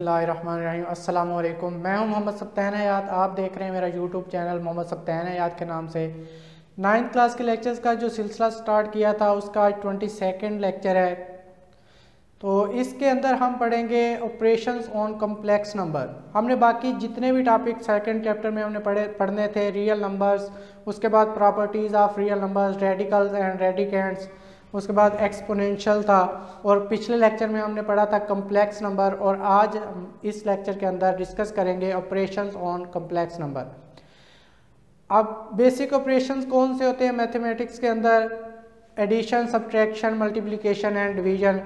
बिस्मिल्लाहिर्रहमानिर्रहीम। अस्सलाम वालेकुम। मैं हूं मोहम्मद सब्तान हयात। आप देख रहे हैं मेरा यूट्यूब चैनल मोहम्मद सब्तान हयात के नाम से। 9th क्लास के लेक्चर्स का जो सिलसिला स्टार्ट किया था उसका आज 22nd लेक्चर है। तो इसके अंदर हम पढ़ेंगे ऑपरेशंस ऑन कम्प्लेक्स नंबर। हमने बाकी जितने भी टॉपिक सेकंड चैप्टर में हमने पढ़ने थे, रियल नंबर्स, उसके बाद properties of real numbers, radicals and radicands, उसके बाद एक्सपोनेंशियल था, और पिछले लेक्चर में हमने पढ़ा था कम्प्लेक्स नंबर। और आज इस लेक्चर के अंदर डिस्कस करेंगे ऑपरेशंस ऑन कम्प्लेक्स नंबर। अब बेसिक ऑपरेशंस कौन से होते हैं मैथमेटिक्स के अंदर? Addition, subtraction, multiplication and division.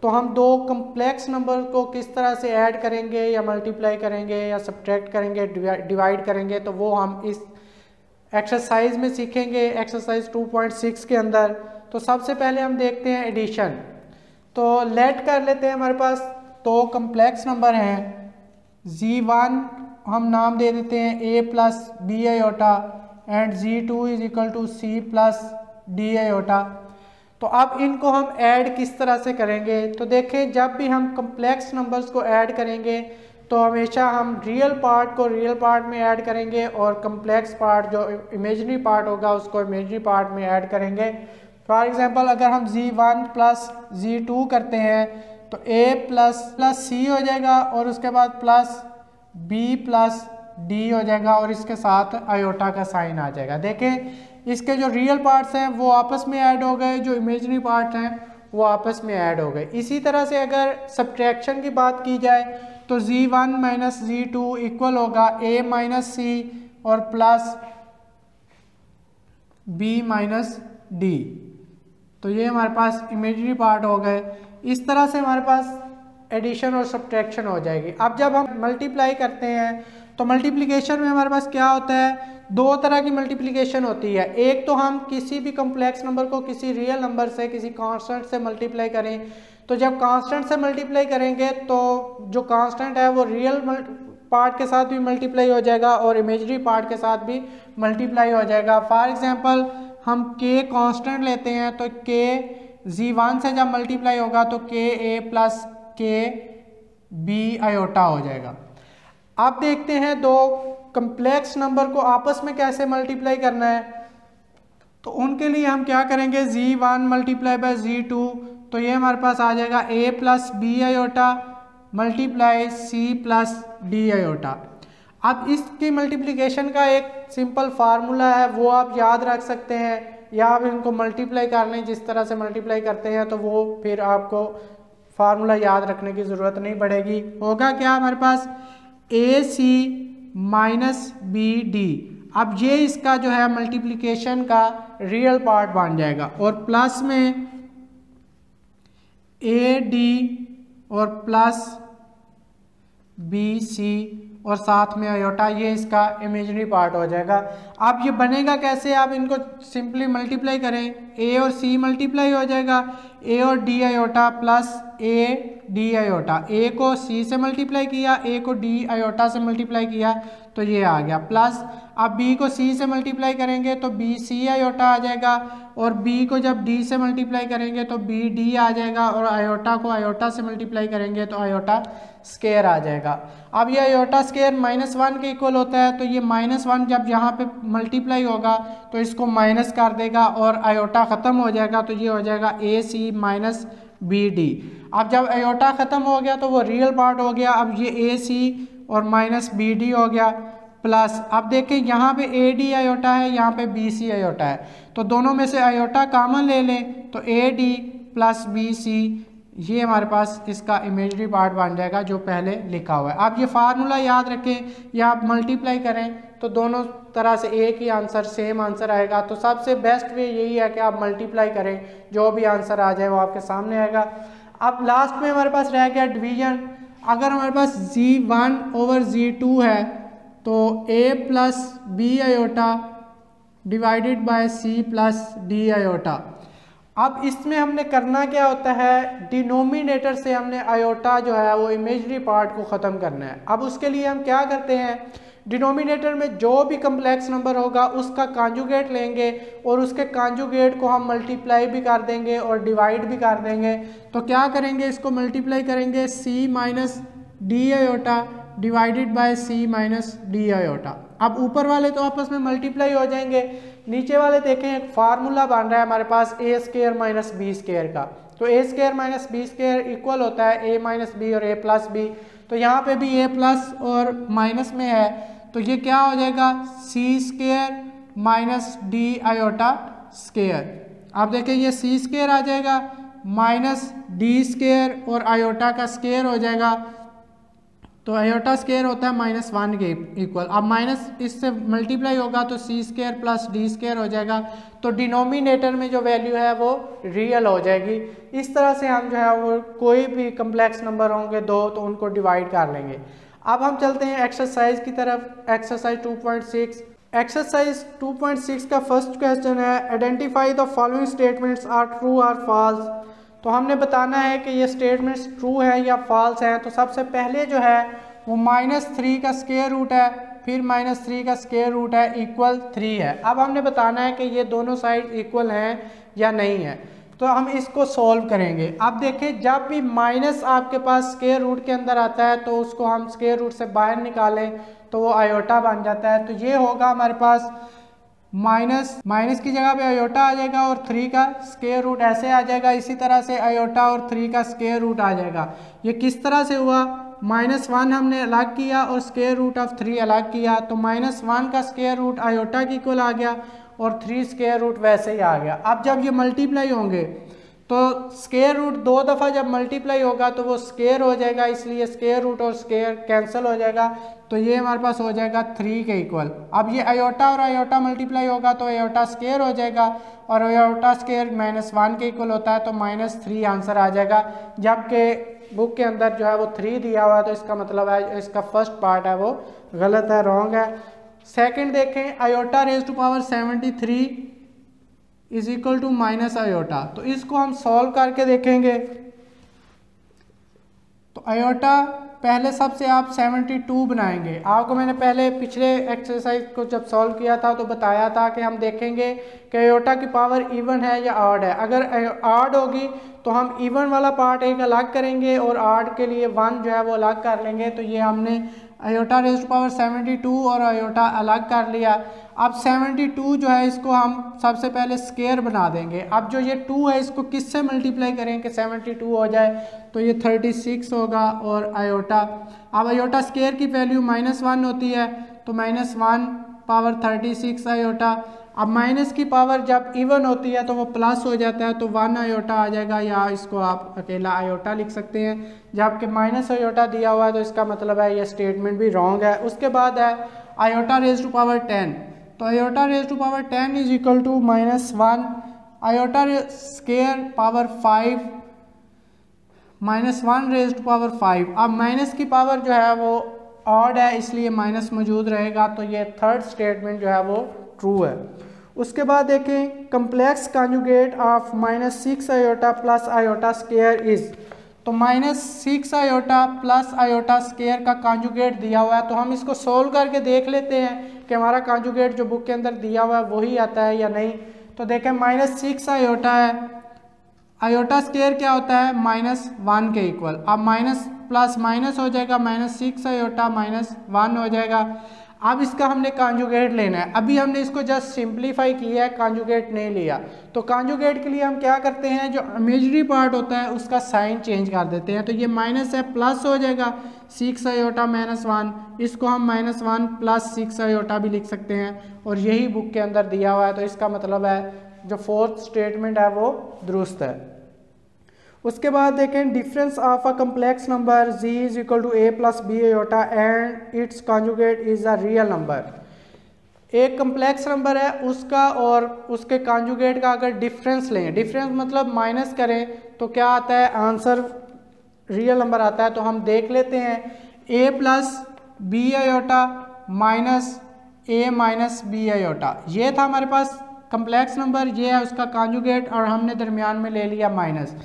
तो हम दो कम्प्लेक्स नंबर को किस तरह से ऐड करेंगे या मल्टीप्लाई करेंगे या सब्ट्रैक्ट करेंगे, डिवाइड करेंगे, तो वो हम इस एक्सरसाइज में सीखेंगे, एक्सरसाइज 2.6 के अंदर। तो सबसे पहले हम देखते हैं एडिशन। तो लेट कर लेते हैं, हमारे पास दो कम्प्लेक्स नंबर हैं। Z1 हम नाम दे देते हैं A plus B iota and Z2 is equal to C plus D iota. तो अब इनको हम ऐड किस तरह से करेंगे? तो देखें, जब भी हम कम्प्लेक्स नंबर्स को ऐड करेंगे तो हमेशा हम रियल पार्ट को रियल पार्ट में ऐड करेंगे और कम्प्लेक्स पार्ट जो इमेजिनरी पार्ट होगा उसको इमेजिनरी पार्ट में ऐड करेंगे। फॉर एग्जांपल अगर हम Z1 प्लस Z2 करते हैं तो A प्लस C हो जाएगा और उसके बाद प्लस B प्लस D हो जाएगा और इसके साथ आयोटा का साइन आ जाएगा। देखें, इसके जो रियल पार्ट्स हैं वो आपस में ऐड हो गए, जो इमेजिनरी पार्ट हैं वो आपस में ऐड हो गए। इसी तरह से अगर सब्ट्रैक्शन की बात की जाए तो Z1 माइनस Z2 इक्वल होगा A माइनस C और प्लस B माइनस D। तो ये हमारे पास इमेजिनरी पार्ट हो गए। इस तरह से हमारे पास एडिशन और सब्ट्रैक्शन हो जाएगी। अब जब हम मल्टीप्लाई करते हैं तो मल्टीप्लिकेशन में हमारे पास क्या होता है? दो तरह की मल्टीप्लिकेशन होती है। एक तो हम किसी भी कम्प्लेक्स नंबर को किसी रियल नंबर से, किसी कांस्टेंट से मल्टीप्लाई करें। तो जब कांस्टेंट से मल्टीप्लाई करेंगे तो जो कांस्टेंट है वो रियल पार्ट के साथ भी मल्टीप्लाई हो जाएगा और इमेजिनरी पार्ट के साथ भी मल्टीप्लाई हो जाएगा। फॉर एग्जांपल हम k कांस्टेंट लेते हैं तो k Z1 से जब मल्टीप्लाई होगा तो k A plus k B iota हो जाएगा। अब देखते हैं दो कम्प्लेक्स नंबर को आपस में कैसे मल्टीप्लाई करना है। तो उनके लिए हम क्या करेंगे? Z1 मल्टीप्लाई बाय Z2, तो ये हमारे पास आ जाएगा A plus B iota multiply C plus D iota. अब इसकी मल्टीप्लिकेशन का एक सिंपल फार्मूला है, वो आप याद रख सकते हैं या आप इनको मल्टीप्लाई कर लें। जिस तरह से मल्टीप्लाई करते हैं तो वो फिर आपको फार्मूला याद रखने की ज़रूरत नहीं पड़ेगी। होगा क्या हमारे पास? AC minus BD। अब ये इसका जो है मल्टीप्लिकेशन का रियल पार्ट बन जाएगा और प्लस में AD और प्लस BC और साथ में आयोटा, ये इसका इमेजिनरी पार्ट हो जाएगा। अब ये बनेगा कैसे? आप इनको सिंपली मल्टीप्लाई करें, A और C मल्टीप्लाई हो जाएगा, A और D iota plus AD iota. A को C से मल्टीप्लाई किया, A को D आयोटा से मल्टीप्लाई किया तो ये आ गया प्लस। अब B को C से मल्टीप्लाई करेंगे तो BC आयोटा आ जाएगा और B को जब D से मल्टीप्लाई करेंगे तो BD आ जाएगा और आयोटा को आयोटा से मल्टीप्लाई करेंगे तो आयोटा स्क्वायर आ जाएगा। अब ये आयोटा स्क्वायर -1 के इक्वल होता है, तो ये -1 जब यहाँ पे मल्टीप्लाई होगा तो इसको माइनस कर देगा और आयोटा ख़त्म हो जाएगा, तो ये हो जाएगा AC माइनस BD। अब जब आयोटा ख़त्म हो गया तो वो रियल पार्ट हो गया। अब ये AC और माइनस BD हो गया प्लस। अब देखें यहाँ पे AD आयोटा है, यहाँ पे BC आयोटा है, तो दोनों में से आयोटा कॉमन ले लें तो AD प्लस BC ये हमारे पास इसका इमेजिनरी पार्ट बन जाएगा जो पहले लिखा हुआ है। आप ये फार्मूला याद रखें या आप मल्टीप्लाई करें तो दोनों तरह से एक ही आंसर, सेम आंसर आएगा। तो सबसे बेस्ट वे यही है कि आप मल्टीप्लाई करें, जो भी आंसर आ जाए वो आपके सामने आएगा। अब लास्ट में हमारे पास रह गया डिवीजन। अगर हमारे पास Z1 ओवर Z2 है तो A plus B iota divided bye C plus D iota. अब इसमें हमने करना क्या होता है? डिनोमिनेटर से हमने आयोटा जो है वो इमेजिनरी पार्ट को ख़त्म करना है। अब उसके लिए हम क्या करते हैं? डिनोमिनेटर में जो भी कम्प्लेक्स नंबर होगा उसका कॉन्जुगेट लेंगे और उसके कॉन्जुगेट को हम मल्टीप्लाई भी कर देंगे और डिवाइड भी कर देंगे। तो क्या करेंगे? इसको मल्टीप्लाई करेंगे C minus D iota divided by C minus D iota. अब ऊपर वाले तो आपस में मल्टीप्लाई हो जाएंगे, नीचे वाले देखें एक फार्मूला बन रहा है हमारे पास A square minus B square का। तो A square minus B square equal होता है ए माइनस बी और ए प्लस बी। तो यहाँ पे भी ए प्लस और माइनस में है, तो ये क्या हो जाएगा C square minus D iota square. आप देखें ये सी स्क्वायर आ जाएगा माइनस डी स्क्वायर और आयोटा का स्क्वायर हो जाएगा, तो आयोटा स्क्वायर होता है -1 के इक्वल। अब माइनस इससे मल्टीप्लाई होगा तो सी स्क्वायर प्लस डी स्क्वायर हो जाएगा, तो डिनोमिनेटर में जो वैल्यू है वो रियल हो जाएगी। इस तरह से हम जो है वो कोई भी कम्प्लेक्स नंबर होंगे दो तो उनको डिवाइड कर लेंगे। अब हम चलते हैं एक्सरसाइज की तरफ। एक्सरसाइज 2.6। एक्सरसाइज 2.6 का फर्स्ट क्वेश्चन है identify the following statements are true और फॉल्स। तो हमने बताना है कि ये स्टेटमेंट्स ट्रू है या फॉल्स हैं। तो सबसे पहले जो है वो -3 का स्क्वायर रूट है, फिर -3 का स्क्वायर रूट है इक्वल 3 है। अब हमने बताना है कि ये दोनों साइड इक्वल हैं या नहीं है, तो हम इसको सॉल्व करेंगे। अब देखें जब भी माइनस आपके पास स्क्वायर रूट के अंदर आता है तो उसको हम स्क्वायर रूट से बाहर निकालें तो वो आयोटा बन जाता है। तो ये होगा हमारे पास माइनस की जगह पे आयोटा आ जाएगा और 3 का स्क्वायर रूट ऐसे आ जाएगा। इसी तरह से आयोटा और 3 का स्क्वायर रूट आ जाएगा। ये किस तरह से हुआ, -1 हमने अलग किया और स्क्वायर रूट ऑफ 3 अलग किया, तो -1 का स्क्वायर रूट आयोटा की इक्वल आ गया और 3 स्क्वायर रूट वैसे ही आ गया। अब जब ये मल्टीप्लाई होंगे तो स्क्वायर रूट 2 दफ़ा जब मल्टीप्लाई होगा तो वो स्क्वायर हो जाएगा, इसलिए स्क्वायर रूट और स्क्वायर कैंसिल हो जाएगा, तो ये हमारे पास हो जाएगा 3 के इक्वल। अब ये आयोटा और आयोटा मल्टीप्लाई होगा तो आयोटा स्क्वायर हो जाएगा और आयोटा स्क्वायर -1 के इक्वल होता है, तो -3 आंसर आ जाएगा। जबकि बुक के अंदर जो है वो 3 दिया हुआ है, तो इसका मतलब है इसका फर्स्ट पार्ट है वो गलत है, रॉन्ग है। सेकंड देखें iota raise to power 73 is equal to minus iota. तो इसको हम सॉल्व करके देखेंगे। तो आयोटा पहले सबसे आप 72 बनाएंगे। आपको मैंने पहले पिछले एक्सरसाइज को जब सॉल्व किया था तो बताया था कि हम देखेंगे कि आयोटा की पावर इवन है या ऑड है। अगर ऑड होगी तो हम इवन वाला पार्ट एक अलग करेंगे और ऑड के लिए 1 जो है वो अलग कर लेंगे। तो ये हमने आयोटा रेज़ टू पावर 72 और आयोटा अलग कर लिया। अब 72 जो है इसको हम सबसे पहले स्क्वायर बना देंगे। अब जो ये 2 है इसको किससे मल्टीप्लाई करें कि 72 हो जाए, तो ये 36 होगा और आयोटा। अब आयोटा स्क्वायर की वैल्यू -1 होती है, तो -1 पावर 36 आयोटा। अब माइनस की पावर जब इवन होती है तो वो प्लस हो जाता है, तो 1 आयोटा आ जाएगा, या इसको आप अकेला आयोटा लिख सकते हैं। जबकि माइनस आयोटा दिया हुआ है तो इसका मतलब है ये स्टेटमेंट भी रॉन्ग है। उसके बाद है आयोटा रेज़ टू पावर 10। तो iota raise to power 10 is equal to -1 iota square power 5 -1 raise to power 5। अब माइनस की पावर जो है वो ऑड है, इसलिए माइनस मौजूद रहेगा, तो ये थर्ड स्टेटमेंट जो है वो ट्रू है। उसके बाद देखें complex conjugate of -6 iota plus iota square is. तो -6 आयोटा प्लस आयोटा स्क्वायर का कॉन्जुगेट दिया हुआ है, तो हम इसको सोल्व करके देख लेते हैं कि हमारा कॉन्जुगेट जो बुक के अंदर दिया हुआ है वही आता है या नहीं। तो देखें -6 आयोटा है, आयोटा स्क्वायर क्या होता है -1 के इक्वल। अब माइनस प्लस माइनस हो जाएगा, -6 आयोटा -1 हो जाएगा। अब इसका हमने कॉन्जुगेट लेना है। अभी हमने इसको जस्ट सिंप्लीफाई किया है, कॉन्जुगेट नहीं लिया। तो कॉन्जुगेट के लिए हम क्या करते हैं, जो इमेजिनरी पार्ट होता है उसका साइन चेंज कर देते हैं। तो ये माइनस है प्लस हो जाएगा 6 आयोटा -1, इसको हम -1 प्लस 6 आयोटा भी लिख सकते हैं, और यही बुक के अंदर दिया हुआ है। तो इसका मतलब है जो फोर्थ स्टेटमेंट है वो दुरुस्त है। उसके बाद देखें difference of a complex number z is equal to a plus B iota and its conjugate is a real number. एक कम्प्लेक्स नंबर है उसका और उसके कॉन्जुगेट का अगर डिफरेंस लें, डिफरेंस मतलब माइनस करें, तो क्या आता है आंसर रियल नंबर आता है। तो हम देख लेते हैं a plus B iota minus a minus B iota, ये था हमारे पास कम्प्लेक्स नंबर, ये है उसका कॉन्जुगेट, और हमने दरमियान में ले लिया माइनस।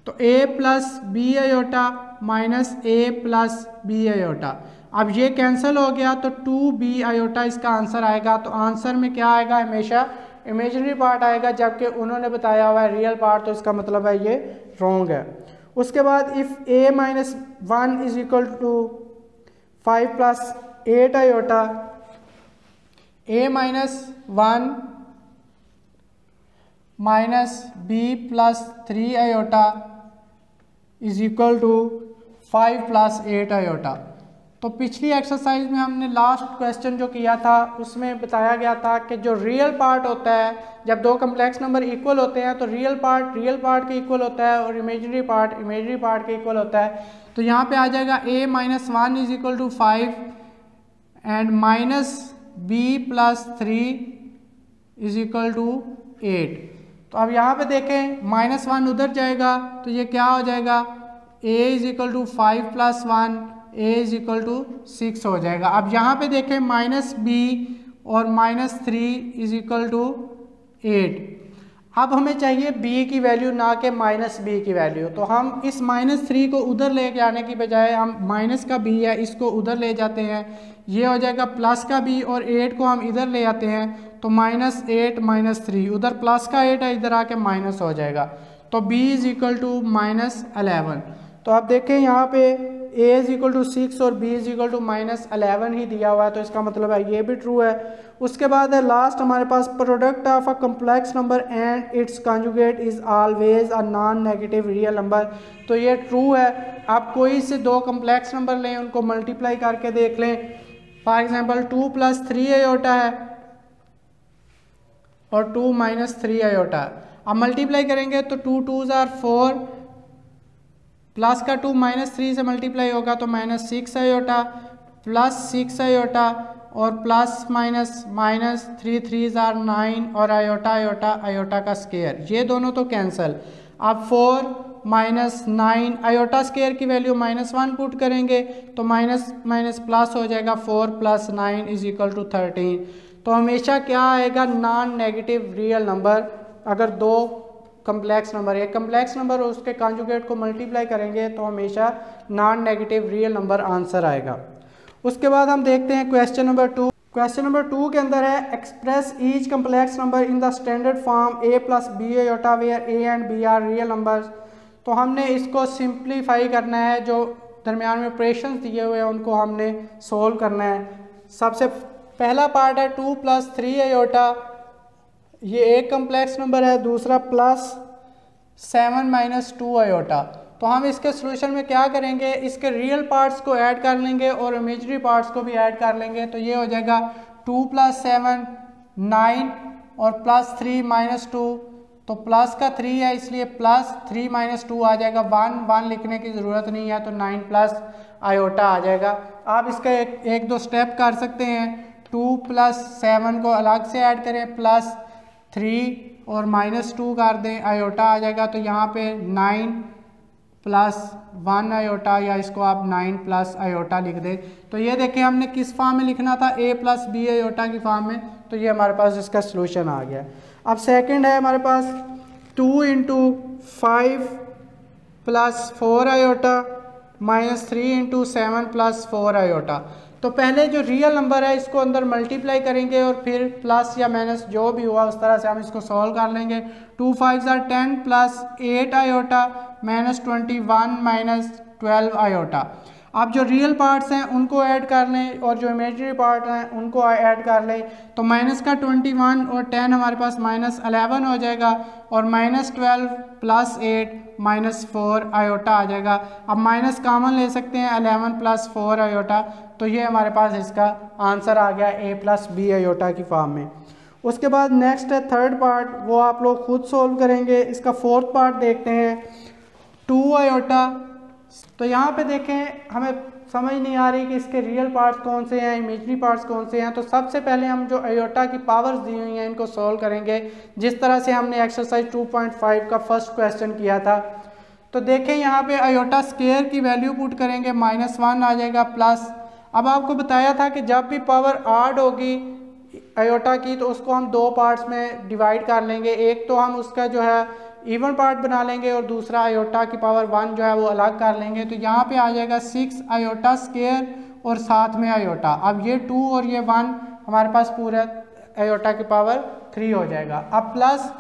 तो a plus B iota minus a plus B iota, अब ये कैंसिल हो गया तो 2b आयोटा इसका आंसर आएगा। तो आंसर में क्या आएगा, हमेशा इमेजिनरी पार्ट आएगा, जबकि उन्होंने बताया हुआ है रियल पार्ट, तो इसका मतलब है ये रॉन्ग है। उसके बाद if a minus 1 is equal to 5 plus 8 iota, a minus 1 minus b plus 3 iota is equal to 5 plus 8 iota. तो पिछली एक्सरसाइज में हमने लास्ट क्वेश्चन जो किया था उसमें बताया गया था कि जो रियल पार्ट होता है, जब दो कम्प्लेक्स नंबर इक्वल होते हैं तो रियल पार्ट के इक्वल होता है और इमेजिनरी पार्ट के इक्वल होता है। तो यहाँ पे आ जाएगा a minus 1 is equal to 5 and minus b plus 3 is equal to 8। तो अब यहाँ पे देखें माइनस 1 उधर जाएगा तो ये क्या हो जाएगा, a is equal to 5 plus 1, a is equal to 6 हो जाएगा। अब यहाँ पे देखें माइनस b और माइनस 3 इज इक्वल टू 8। अब हमें चाहिए b की वैल्यू ना कि माइनस b की वैल्यू। तो हम इस माइनस 3 को उधर ले जाने की बजाय हम माइनस का b है इसको उधर ले जाते हैं, ये हो जाएगा प्लस का b और 8 को हम इधर ले आते हैं तो माइनस 8 माइनस 3, उधर प्लस का 8 है इधर आके माइनस हो जाएगा। तो b is equal to minus 11। तो आप देखें यहाँ पे a इज इक्वल टू 6 और b is equal to minus 11 ही दिया हुआ है, तो इसका मतलब है ये भी ट्रू है। उसके बाद है लास्ट हमारे पास product of a complex number and its conjugate is always a non negative real number. तो ये ट्रू है। आप कोई से दो कम्प्लेक्स नंबर लें, उनको मल्टीप्लाई करके देख लें। फॉर एग्जाम्पल 2 प्लस 3 आयोटा है और 2 माइनस 3 आयोटा। अब मल्टीप्लाई करेंगे तो 2 2s आर 4, प्लस का 2 माइनस 3 से मल्टीप्लाई होगा तो माइनस 6 आयोटा प्लस 6 आयोटा और plus minus minus 3 3s are 9 और आयोटा का स्केयर, ये दोनों तो कैंसिल। अब 4 माइनस 9 आयोटा स्केयर की वैल्यू माइनस 1 पुट करेंगे तो माइनस माइनस प्लस हो जाएगा, 4 प्लस 9 इज इक्वल टू 13। तो हमेशा क्या आएगा, नॉन नेगेटिव रियल नंबर। अगर दो कम्प्लेक्स नंबर, एक कम्प्लेक्स नंबर और उसके कॉन्जुगेट को मल्टीप्लाई करेंगे तो हमेशा non negative real number answer आएगा। उसके बाद हम देखते हैं क्वेश्चन नंबर 2। क्वेश्चन नंबर 2 के अंदर है express each complex number in the standard form a plus b iota where a and b are real numbers. तो हमने इसको सिंप्लीफाई करना है, जो दरमियान में ऑपरेशंस दिए हुए हैं उनको हमने सोल्व करना है। सबसे पहला पार्ट है 2 प्लस 3 आयोटा, ये एक कम्प्लेक्स नंबर है। दूसरा प्लस 7 माइनस 2 आयोटा। तो हम इसके सोल्यूशन में क्या करेंगे, इसके रियल पार्ट्स को ऐड कर लेंगे और इमेजिनरी पार्ट्स को भी ऐड कर लेंगे। तो ये हो जाएगा 2 प्लस 7 9 और प्लस 3 माइनस 2, तो प्लस का 3 है इसलिए प्लस 3 माइनस 2 आ जाएगा। 1 लिखने की ज़रूरत नहीं है तो 9 प्लस आयोटा आ जाएगा। आप इसका एक दो स्टेप कर सकते हैं। 2 प्लस 7 को अलग से ऐड करें, प्लस 3 और माइनस 2 कर दें, आयोटा आ जाएगा। तो यहाँ पे 9 प्लस 1 आयोटा, या इसको आप 9 प्लस आयोटा लिख दें। तो ये देखिए हमने किस फॉर्म में लिखना था, a प्लस बी आयोटा की फॉर्म में। तो ये हमारे पास इसका सलूशन आ गया। अब सेकंड है हमारे पास 2 into 5 plus 4 iota minus 3 into 7 plus 4 iota. तो पहले जो रियल नंबर है इसको अंदर मल्टीप्लाई करेंगे और फिर प्लस या माइनस जो भी हुआ उस तरह से हम इसको सॉल्व कर लेंगे। 2 5s are 10 plus 8 iota minus 21 minus 12 iota. अब जो रियल पार्ट्स हैं उनको ऐड कर लें और जो इमेजिनरी पार्ट हैं उनको ऐड कर लें। तो माइनस का 21 और 10 हमारे पास माइनस 11 हो जाएगा और माइनस 12 प्लस 8 माइनस 4 आयोटा आ जाएगा। अब माइनस कॉमन ले सकते हैं, 11 प्लस 4 आयोटा। तो ये हमारे पास इसका आंसर आ गया a प्लस बी आयोटा की फॉर्म में। उसके बाद नेक्स्ट है थर्ड पार्ट, वो आप लोग खुद सोल्व करेंगे। इसका फोर्थ पार्ट देखते हैं 2 आयोटा। तो यहाँ पे देखें हमें समझ नहीं आ रही कि इसके रियल पार्ट्स कौन से हैं, इमेजिनरी पार्ट्स कौन से हैं। तो सबसे पहले हम जो आयोटा की पावर्स दी हुई हैं इनको सोल्व करेंगे, जिस तरह से हमने एक्सरसाइज 2.5 का फर्स्ट क्वेश्चन किया था। तो देखें यहाँ पे आयोटा स्केयर की वैल्यू पुट करेंगे, -1 आ जाएगा प्लस। अब आपको बताया था कि जब भी पावर ऑड होगी आयोटा की तो उसको हम दो पार्ट्स में डिवाइड कर लेंगे। एक तो हम उसका जो है इवन पार्ट बना लेंगे और दूसरा आयोटा की पावर 1 जो है वो अलग कर लेंगे। तो यहाँ पे आ जाएगा 6 आयोटा स्केयर और साथ में आयोटा। अब ये 2 और ये 1 हमारे पास पूरा आयोटा की पावर 3 हो जाएगा। अब प्लस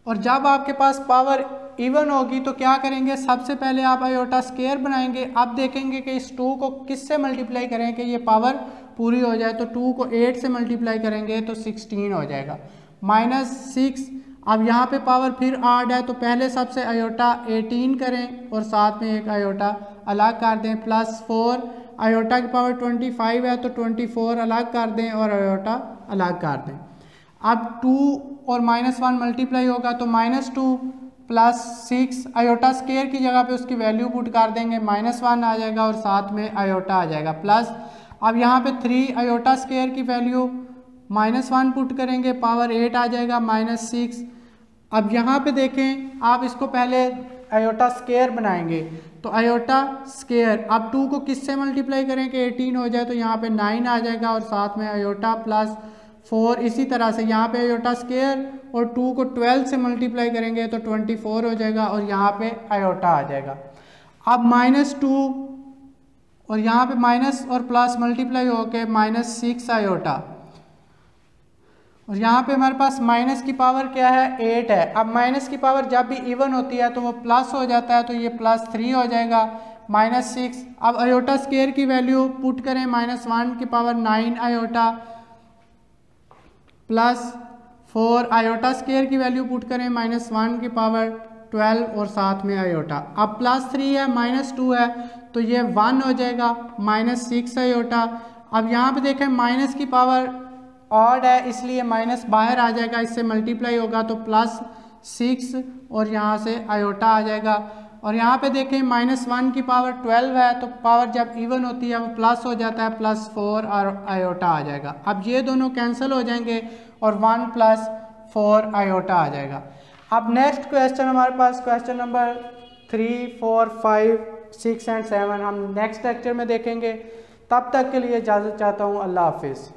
और जब आपके पास पावर इवन होगी तो क्या करेंगे, सबसे पहले आप आयोटा स्क्वायर बनाएंगे। अब देखेंगे कि इस 2 को किससे मल्टीप्लाई करें कि ये पावर पूरी हो जाए। तो 2 को 8 से मल्टीप्लाई करेंगे तो 16 हो जाएगा, -6। अब यहाँ पे पावर फिर 8 है तो पहले सबसे आयोटा 18 करें और साथ में एक आयोटा अलग कर दें, +4 आयोटा की पावर 25 है तो 24 अलग कर दें और आयोटा अलग कर दें। अब 2 और -1 मल्टीप्लाई होगा तो -2 +6 आयोटा स्क्वायर की जगह पे उसकी वैल्यू पुट कर देंगे, -1 आ जाएगा और साथ में आयोटा आ जाएगा प्लस। अब यहाँ पे 3 आयोटा स्क्वायर की वैल्यू -1 पुट करेंगे, पावर 8 आ जाएगा, -6। अब यहाँ पे देखें, आप इसको पहले आयोटा स्क्वायर बनाएंगे तो आयोटा स्क्वायर, अब 2 को किससे मल्टीप्लाई करें कि 18 हो जाए तो यहाँ पे 9 आ जाएगा और साथ में आयोटा +4। इसी तरह से यहाँ पे आयोटा स्क्वायर और 2 को 12 से मल्टीप्लाई करेंगे तो 24 हो जाएगा और यहाँ पे आयोटा आ जाएगा। अब -2 और यहाँ पे माइनस और प्लस मल्टीप्लाई होके -6 आयोटा, और यहाँ पे हमारे पास माइनस की पावर क्या है, 8 है। अब माइनस की पावर जब भी इवन होती है तो वो प्लस हो जाता है तो ये +3 हो जाएगा, -6। अब आयोटा स्क्वायर की वैल्यू पुट करें, -1 की पावर 9 आयोटा +4 आयोटा स्क्वायर की वैल्यू पुट करें, -1 की पावर 12 और साथ में आयोटा। अब +3 है, -2 है तो ये 1 हो जाएगा, -6 आयोटा। अब यहाँ पे देखें माइनस की पावर ऑड है इसलिए माइनस बाहर आ जाएगा, इससे मल्टीप्लाई होगा तो +6 और यहाँ से आयोटा आ जाएगा। और यहाँ पे देखें -1 की पावर 12 है तो पावर जब इवन होती है वो प्लस हो जाता है, +4 और आयोटा आ जाएगा। अब ये दोनों कैंसिल हो जाएंगे और 1 + 4 आयोटा आ जाएगा। अब नेक्स्ट क्वेश्चन हमारे पास क्वेश्चन नंबर 3, 4, 5, 6 एंड 7 हम नेक्स्ट लेक्चर में देखेंगे। तब तक के लिए इजाज़त चाहता हूँ, अल्लाह हाफिज़।